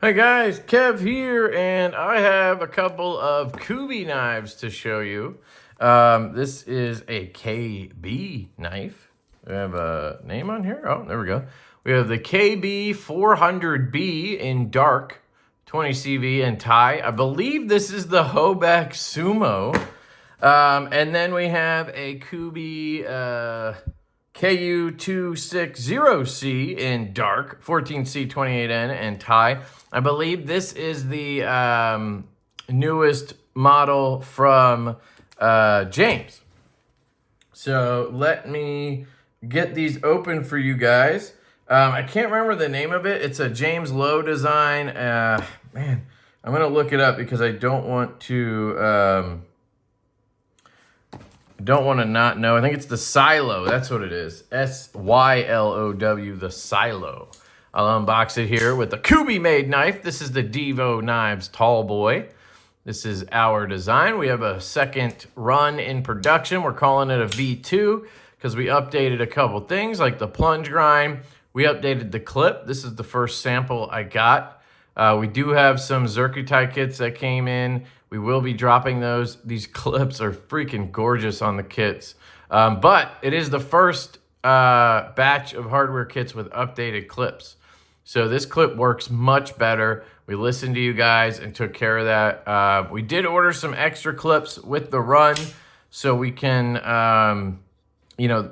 Hi guys, Kev here, and I have a couple of Kubey knives to show you. This is a KB knife. We have a name on here. Oh, there we go. We have the KB 400B in dark, 20 CV and tie. I believe this is the Hoback Sumo. And then we have a Kubey KU260C in dark, 14C 28N and tie. I believe this is the newest model from James. So let me get these open for you guys. I can't remember the name of it. It's a James Lowe design. Man, I'm going to look it up because I don't want to not know. I think it's the Silo. That's what it is. SYLOW, the Silo. I'll unbox it here with the Kubey made knife. This is the Divo Knives Tall Boy. This is our design. We have a second run in production. We're calling it a V2 because we updated a couple things like the plunge grind. We updated the clip. This is the first sample I got. We do have some Zircuti kits that came in. We will be dropping those. These clips are freaking gorgeous on the kits. But it is the first batch of hardware kits with updated clips. So this clip works much better. We listened to you guys and took care of that. We did order some extra clips with the run so we can,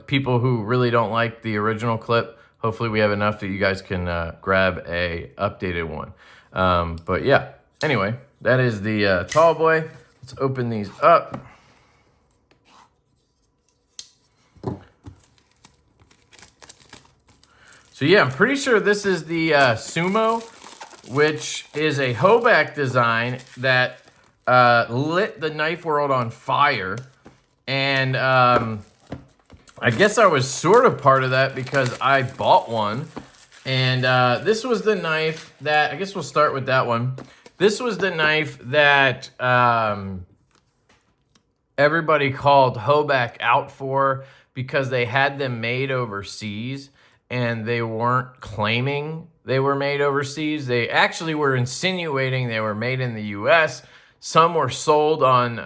people who really don't like the original clip, hopefully we have enough that you guys can grab a updated one. But yeah, anyway, that is the Tall Boy. Let's open these up. So yeah, I'm pretty sure this is the Sumo, which is a Hoback design that lit the knife world on fire. And I guess I was sort of part of that because I bought one. And this was the knife that, I guess we'll start with that one. This was the knife that everybody called Hoback out for because they had them made overseas and they weren't claiming they were made overseas. They actually were insinuating they were made in the US. Some were sold on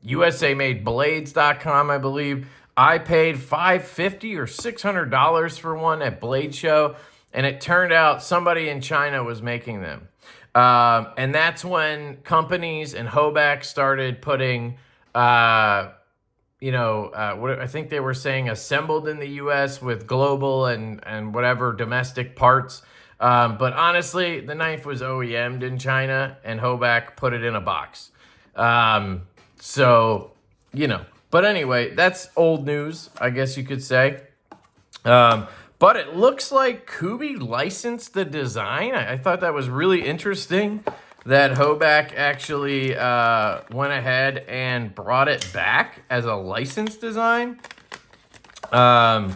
USAMadeBlades.com, I believe. I paid $550 or $600 for one at Blade Show, and it turned out somebody in China was making them. And that's when companies and Hoback started putting, what I think they were saying assembled in the U.S. with global and whatever domestic parts. But honestly, the knife was OEM'd in China, and Hoback put it in a box. But anyway, that's old news, I guess you could say. But it looks like Kubey licensed the design. I thought that was really interesting that Hoback actually went ahead and brought it back as a licensed design. And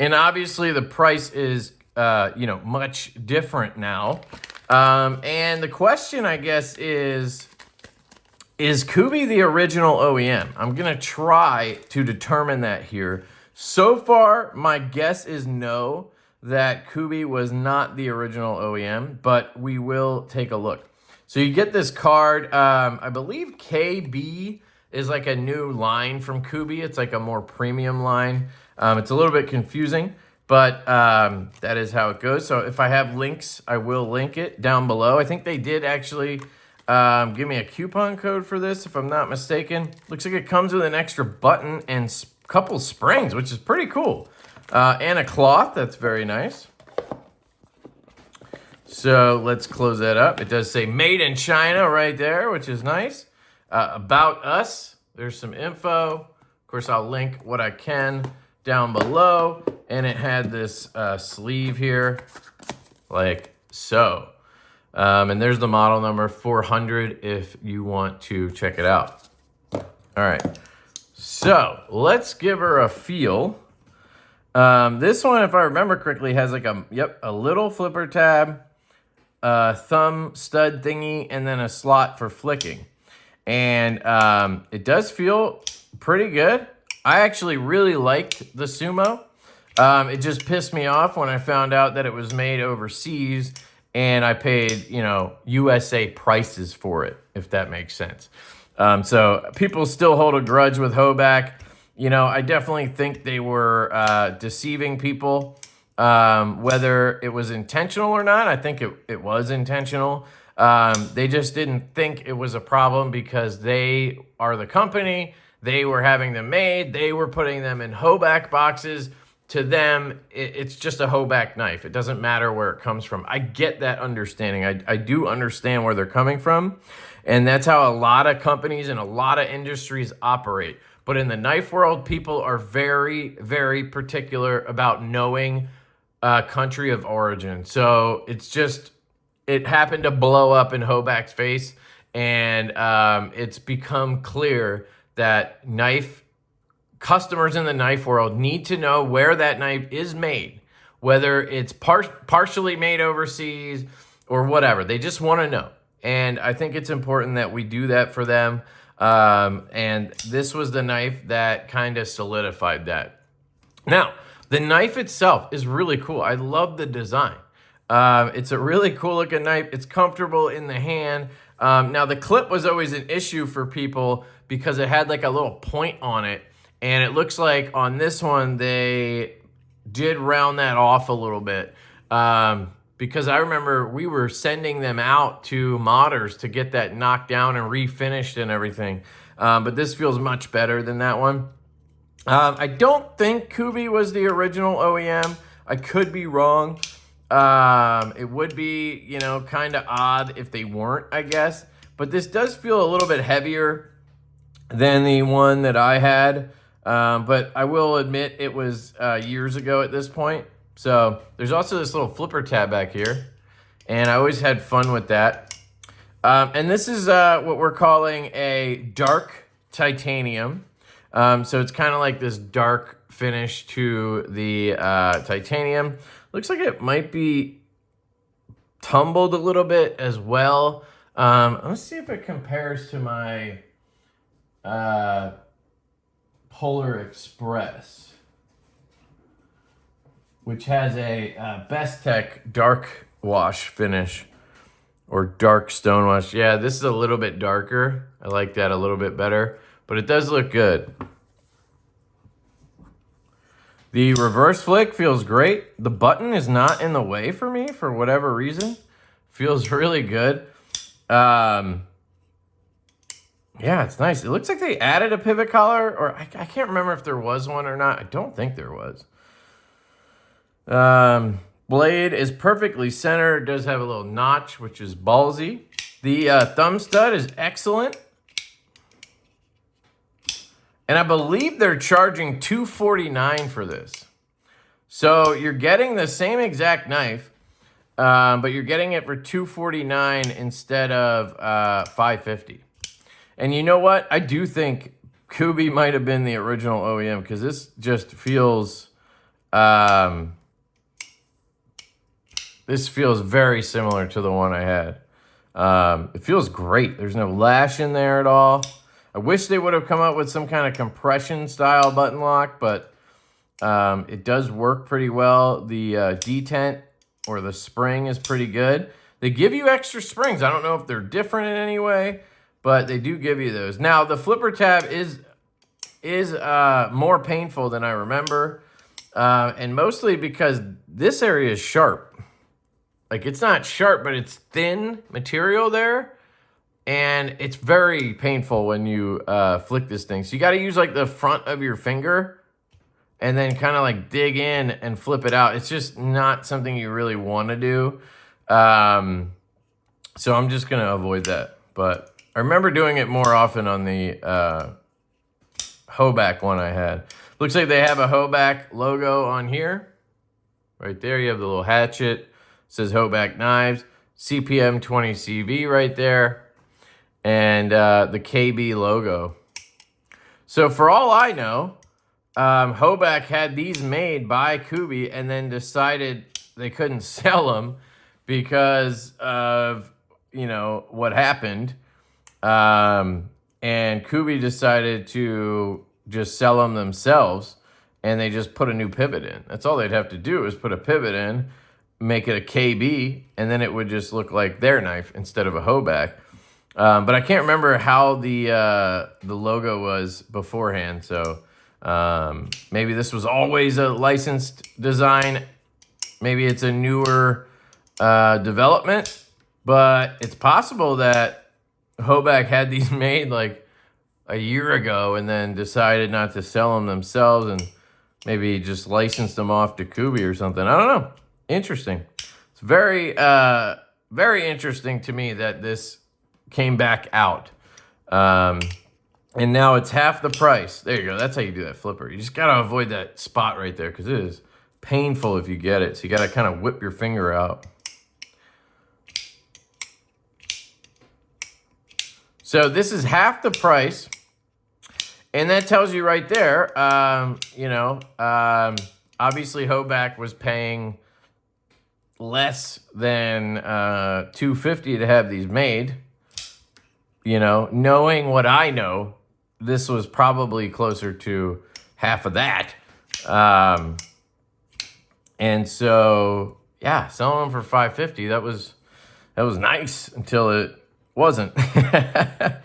obviously the price is, much different now. And the question, I guess, is Kubey the original OEM? I'm going to try to determine that here. So far, my guess is no, that Kubey was not the original OEM, but we will take a look. So you get this card. I believe KB is like a new line from Kubey. It's like a more premium line. It's a little bit confusing, but that is how it goes. So if I have links, I will link it down below. I think they did actually give me a coupon code for this, if I'm not mistaken. Looks like it comes with an extra button and couple springs, which is pretty cool. And a cloth, that's very nice. So let's close that up. It does say made in China right there, which is nice. About us, there's some info. Of course, I'll link what I can down below. And it had this sleeve here, like so. And there's the model number 400 if you want to check it out. All right, so let's give her a feel. This one, if I remember correctly, has like a little flipper tab, thumb stud thingy, and then a slot for flicking. And it does feel pretty good. I actually really liked the Sumo. It just pissed me off when I found out that it was made overseas and I paid, you know, USA prices for it, if that makes sense. So people still hold a grudge with Hoback. You know, I definitely think they were deceiving people, whether it was intentional or not. I think it was intentional. They just didn't think it was a problem because they are the company. They were having them made. They were putting them in Hoback boxes. To them, it's just a Hoback knife. It doesn't matter where it comes from. I get that understanding. I do understand where they're coming from. And that's how a lot of companies and a lot of industries operate. But in the knife world, people are very, very particular about knowing country of origin. So it's just, it happened to blow up in Hoback's face. And it's become clear that customers in the knife world need to know where that knife is made, whether it's partially made overseas or whatever. They just want to know. And I think it's important that we do that for them. And this was the knife that kind of solidified that. Now, the knife itself is really cool. I love the design. It's a really cool looking knife. It's comfortable in the hand. Now, the clip was always an issue for people because it had like a little point on it. And it looks like on this one, they did round that off a little bit. Because I remember we were sending them out to modders to get that knocked down and refinished and everything. But this feels much better than that one. I don't think Kubeys was the original OEM. I could be wrong. It would be, you know, kind of odd if they weren't, I guess. But this does feel a little bit heavier than the one that I had. But I will admit it was years ago at this point. So there's also this little flipper tab back here. And I always had fun with that. And this is what we're calling a dark titanium. So it's kind of like this dark finish to the titanium. Looks like it might be tumbled a little bit as well. Let's see if it compares to my Polar Express, which has a Best Tech dark wash finish or dark stone wash. Yeah, this is a little bit darker. I like that a little bit better, but it does look good. The reverse flick feels great. The button is not in the way for me for whatever reason. Feels really good. Yeah, it's nice. It looks like they added a pivot collar, or I can't remember if there was one or not. I don't think there was. Blade is perfectly centered. It does have a little notch, which is ballsy. The thumb stud is excellent. And I believe they're charging $249 for this. So you're getting the same exact knife, but you're getting it for $249 instead of $550. And you know what? I do think Kubeys might have been the original OEM because this just feels, this feels very similar to the one I had. It feels great. There's no lash in there at all. I wish they would have come up with some kind of compression style button lock, but it does work pretty well. The detent or the spring is pretty good. They give you extra springs. I don't know if they're different in any way, but they do give you those. Now, the flipper tab is more painful than I remember, and mostly because this area is sharp. Like, it's not sharp, but it's thin material there, and it's very painful when you flick this thing. So you got to use, like, the front of your finger and then kind of, like, dig in and flip it out. It's just not something you really want to do. So I'm just going to avoid that, but I remember doing it more often on the Hoback one I had. Looks like they have a Hoback logo on here. Right there, you have the little hatchet. It says Hoback Knives. CPM 20CV right there. And the KB logo. So for all I know, Hoback had these made by Kubeys and then decided they couldn't sell them because of, you know, what happened. And Kubeys decided to just sell them themselves, and they just put a new pivot in. That's all they'd have to do is put a pivot in, make it a KB, and then it would just look like their knife instead of a Hoback. But I can't remember how the logo was beforehand, so maybe this was always a licensed design. Maybe it's a newer development, but it's possible that Hoback had these made like a year ago and then decided not to sell them themselves and maybe just licensed them off to Kubeys or something. I don't know. Interesting. It's very, very interesting to me that this came back out. And now it's half the price. There you go. That's how you do that flipper. You just got to avoid that spot right there because it is painful if you get it. So you got to kind of whip your finger out. So this is half the price. And that tells you right there, you know, obviously Hoback was paying less than $250 to have these made. You know, knowing what I know, this was probably closer to half of that. And so, yeah, selling them for $550, that was nice until it wasn't. The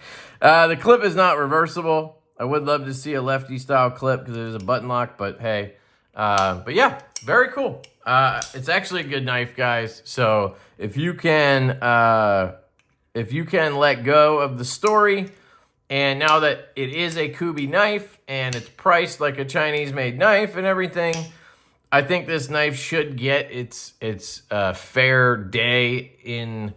clip is not reversible. I would love to see a lefty style clip because there's a button lock, but hey, but yeah, very cool. It's actually a good knife, guys. So if you can let go of the story, and now that it is a Kubeys knife and it's priced like a Chinese made knife and everything, I think this knife should get its fair day in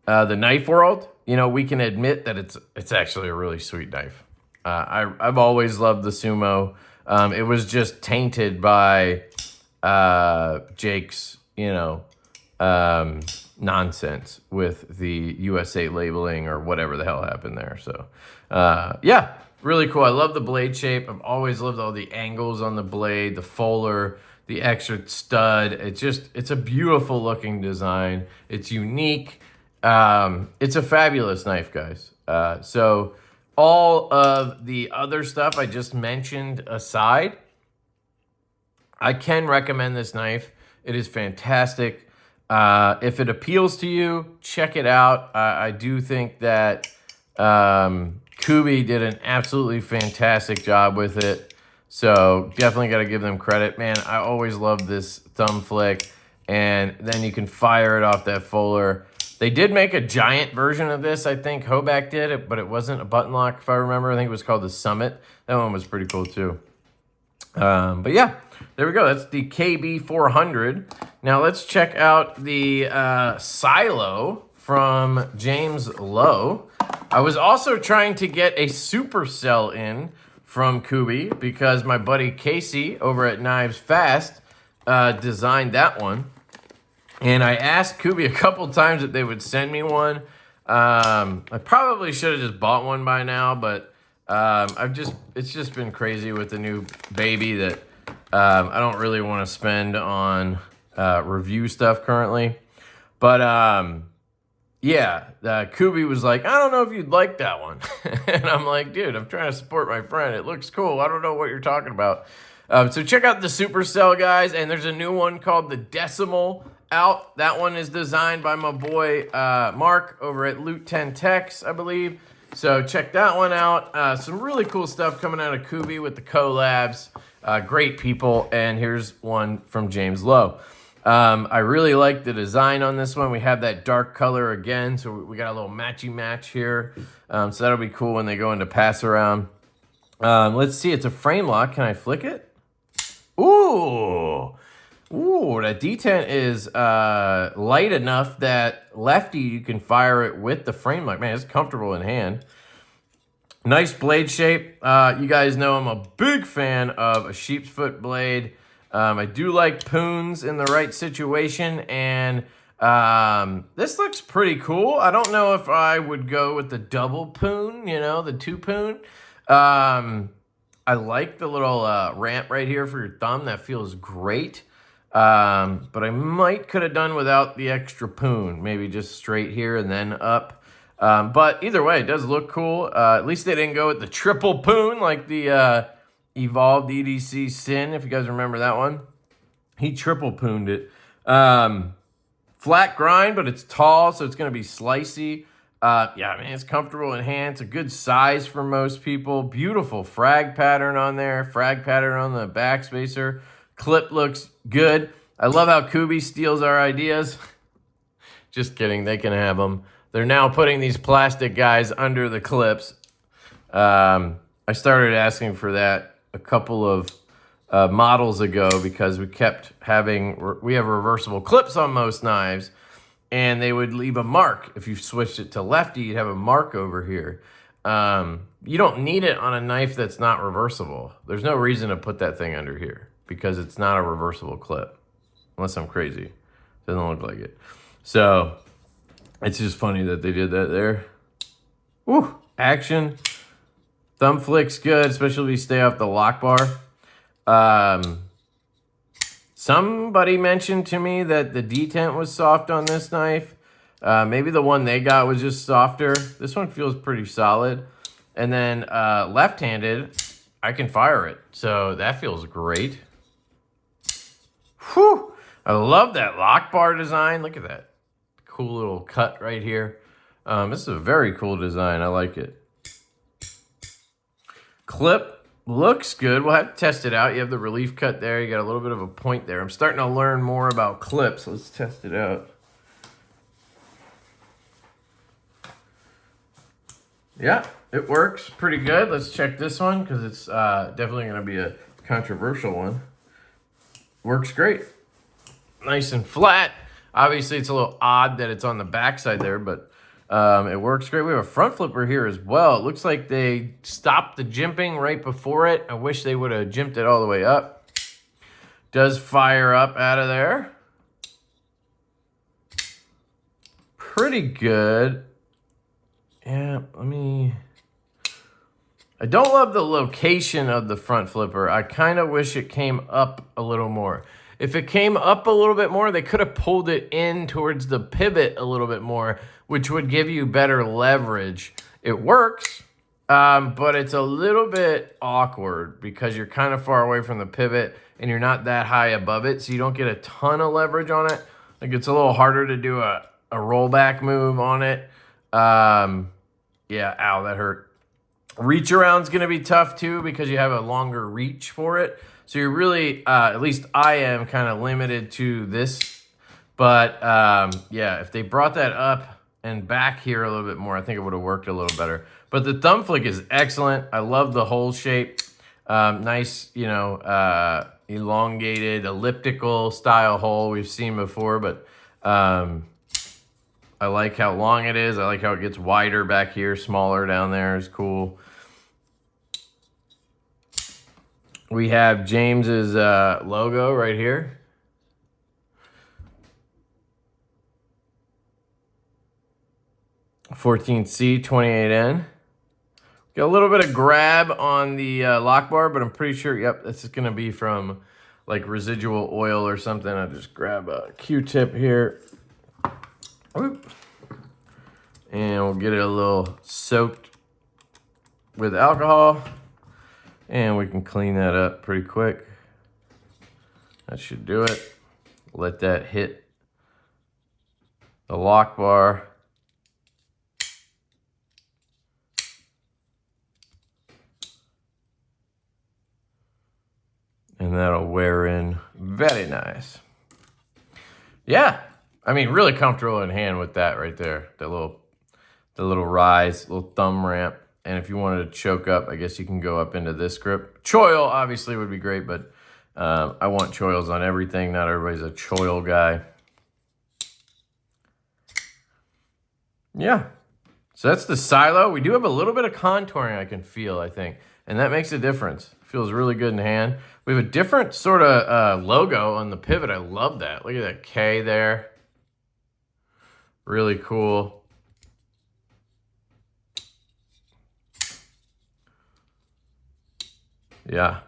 the knife world. You know, we can admit that it's actually a really sweet knife. I've always loved the Sumo. It was just tainted by Jake's, you know, nonsense with the USA labeling or whatever the hell happened there. So, yeah, really cool. I love the blade shape. I've always loved all the angles on the blade, the fuller, the extra stud. It's a beautiful looking design. It's unique. It's a fabulous knife, guys. So all of the other stuff I just mentioned aside, I can recommend this knife. It is fantastic. If it appeals to you, check it out. I do think that Kubeys did an absolutely fantastic job with it. So definitely got to give them credit. Man, I always loved this thumb flick. And then you can fire it off that fuller. They did make a giant version of this. I think Hoback did it, but it wasn't a button lock, if I remember. I think it was called the Summit. That one was pretty cool, too. But yeah, there we go. That's the KB400. Now let's check out the Silo from James Lowe. I was also trying to get a Supercell in from Kubeys because my buddy Casey over at Knives Fast designed that one. And I asked Kubeys a couple times if they would send me one. I probably should have just bought one by now, but it's just been crazy with the new baby that I don't really want to spend on review stuff currently. But yeah, Kubeys was like, I don't know if you'd like that one. And I'm like, dude, I'm trying to support my friend. It looks cool. I don't know what you're talking about. So check out the Supercell, guys. And there's a new one called the Decimal out. That one is designed by my boy Mark over at Loot 10 Techs, I believe. So check that one out. Some really cool stuff coming out of Kubeys with the collabs. Great people. And here's one from James Lowe. I really like the design on this one. We have that dark color again, so we got a little matchy match here. So that'll be cool when they go into pass around. Let's see. It's a frame lock. Can I flick it? Ooh. Ooh, that detent is light enough that lefty, you can fire it with the frame lock. Man, it's comfortable in hand. Nice blade shape. You guys know I'm a big fan of a sheep's foot blade. I do like poons in the right situation, and this looks pretty cool. I don't know if I would go with the double poon, you know, the 2 poon. I like the little ramp right here for your thumb. That feels great. But I could have done without the extra poon, maybe just straight here and then up. But either way, it does look cool. At least they didn't go with the triple poon like the Evolved EDC Sin, if you guys remember that one. He triple pooned it. Flat grind, but it's tall, so it's going to be slicey. Yeah, I mean, it's comfortable in hand. It's a good size for most people. Beautiful frag pattern on there. Frag pattern on the back spacer. Clip looks good. I love how Kubeys steals our ideas. Just kidding. They can have them. They're now putting these plastic guys under the clips. I started asking for that a couple of models ago because we kept having, we have reversible clips on most knives, and they would leave a mark. If you switched it to lefty, you'd have a mark over here. You don't need it on a knife that's not reversible. There's no reason to put that thing under here because it's not a reversible clip, unless I'm crazy. Doesn't look like it. So it's just funny that they did that there. Woo, action. Thumb flick's good, especially if you stay off the lock bar. Somebody mentioned to me that the detent was soft on this knife. Maybe the one they got was just softer. This one feels pretty solid. And then left-handed, I can fire it. So that feels great. Whew! I love that lock bar design. Look at that. Cool little cut right here. This is a very cool design. I like it. Clip looks good. We'll have to test it out. You have the relief cut there. You got a little bit of a point there. I'm starting to learn more about clips. Let's test it out. Yeah, it works pretty good. Let's check this one because it's definitely going to be a controversial one. Works great. Nice and flat. Obviously, it's a little odd that it's on the backside there, but it works great. We have a front flipper here as well. It looks like they stopped the jimping right before it. I wish they would have jimped it all the way up. Does fire up out of there. Pretty good. Yeah, I don't love the location of the front flipper. I kind of wish it came up a little more. If it came up a little bit more, they could have pulled it in towards the pivot a little bit more, which would give you better leverage. It works, but it's a little bit awkward because you're kind of far away from the pivot and you're not that high above it, so you don't get a ton of leverage on it. Like, it's a little harder to do a rollback move on it. Yeah, ow, that hurt. Reach around's going to be tough too because you have a longer reach for it. So you're really, at least I am, kind of limited to this. But yeah, if they brought that up and back here a little bit more, I think it would have worked a little better. But the thumb flick is excellent. I love the hole shape. Nice, you know, elongated, elliptical style hole we've seen before. But I like how long it is. I like how it gets wider back here, smaller down there is cool. We have James's logo right here. (14C 28N). Got a little bit of grab on the lock bar, but I'm pretty sure, yep, this is going to be from like residual oil or something. I'll just grab a Q-tip here. Whoop. And we'll get it a little soaked with alcohol. And we can clean that up pretty quick. That should do it. Let that hit the lock bar. And that'll wear in very nice. Yeah, I mean, really comfortable in hand with that right there. The little rise, little thumb ramp. And if you wanted to choke up, I guess you can go up into this grip. Choil obviously would be great, but I want choils on everything. Not everybody's a choil guy. Yeah. So that's the silo. We do have a little bit of contouring I can feel, I think. And that makes a difference. Feels really good in hand. We have a different sort of logo on the pivot. I love that. Look at that K there. Really cool. Yeah.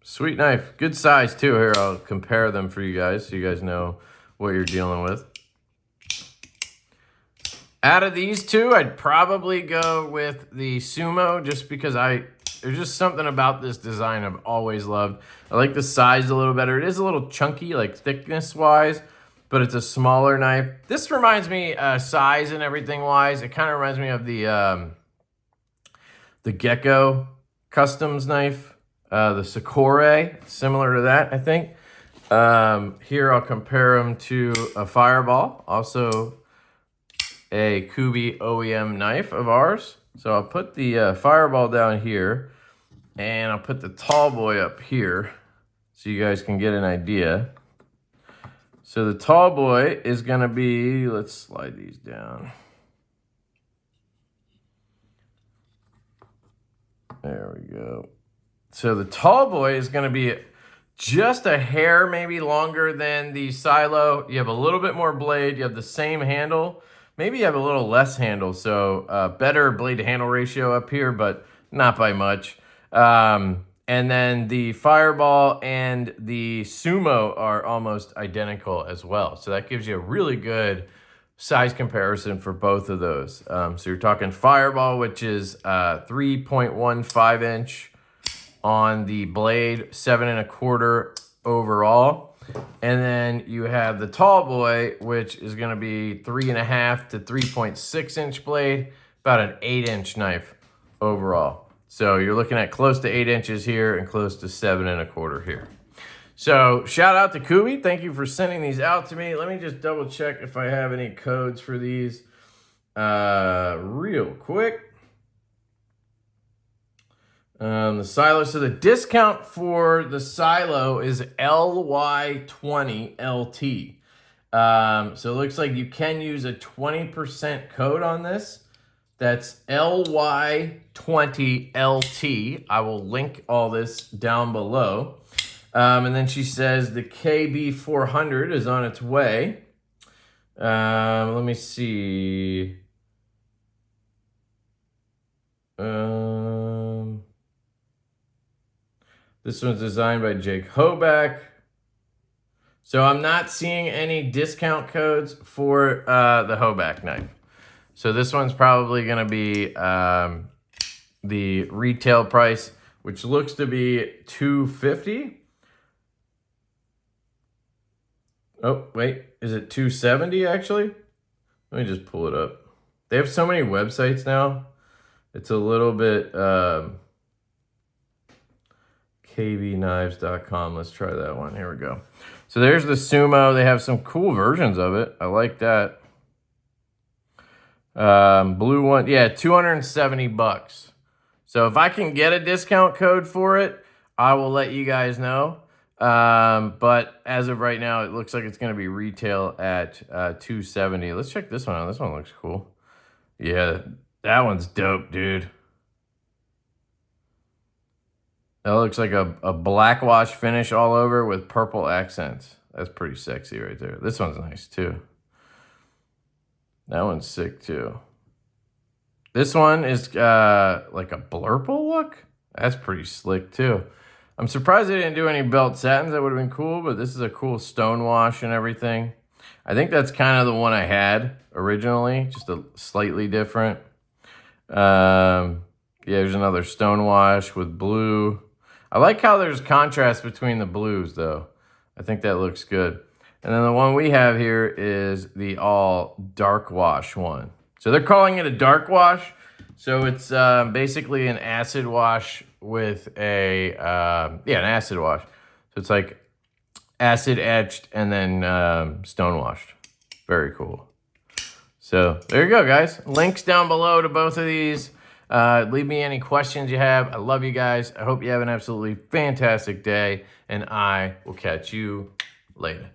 Sweet knife. Good size too. Here, I'll compare them for you guys so you guys know what you're dealing with. Out of these two, I'd probably go with the Sumo just because I There's just something about this design I've always loved. I like the size a little better. It is a little chunky, like thickness-wise, but it's a smaller knife. This reminds me, size and everything-wise, it kind of reminds me of the Gecko Customs knife, the Sakura, similar to that, I think. Here I'll compare them to a Fireball, also a Kubeys OEM knife of ours. So I'll put the Fireball down here, and I'll put the Tall Boy up here so you guys can get an idea. So the Tall Boy is going to be, let's slide these down. There we go. So the Tall Boy is going to be just a hair maybe longer than the Silo. You have a little bit more blade. You have the same handle. Maybe you have a little less handle. So better blade to handle ratio up here, but not by much. And then the Fireball and the Sumo are almost identical as well. So that gives you a really good size comparison for both of those. So you're talking Fireball, which is 3.15 inch on the blade, 7 1/4 overall. And then you have the Tall Boy, which is going to be 3.5 to 3.6 inch blade, about an 8 inch knife overall. So you're looking at close to 8 inches here and close to 7 1/4 here. So shout out to Kubeys. Thank you for sending these out to me. Let me just double check if I have any codes for these real quick. The Silo, so the discount for the Silo is LY20LT. So it looks like you can use a 20% code on this. That's LY20LT. I will link all this down below. And then she says the KB400 is on its way. Let me see. This one's designed by Jake Hoback. So I'm not seeing any discount codes for the Hoback knife. So this one's probably going to be the retail price, which looks to be $250. Oh, wait, is it $270 actually? Let me just pull it up. They have so many websites now. It's a little bit... kvknives.com. Let's try that one. Here we go. So there's the Sumo. They have some cool versions of it. I like that. Blue one. Yeah, $270. So if I can get a discount code for it, I will let you guys know. But as of right now, it looks like it's going to be retail at $270. Let's check this one out. This one looks cool. Yeah, that one's dope, dude. That looks like a black wash finish all over with purple accents. That's pretty sexy right there. This one's nice too. That one's sick too. This one is like a blurple look. That's pretty slick too. I'm surprised they didn't do any belt satins. That would have been cool, but this is a cool stone wash and everything. I think that's kind of the one I had originally, just a slightly different. Yeah, there's another stone wash with blue. I like how there's contrast between the blues, though. I think that looks good. And then the one we have here is the all dark wash one. So they're calling it a dark wash. So it's basically an acid wash with a, an acid wash. So it's like acid etched and then stone washed. Very cool. So there you go, guys. Links down below to both of these. Leave me any questions you have. I love you guys. I hope you have an absolutely fantastic day, and I will catch you later.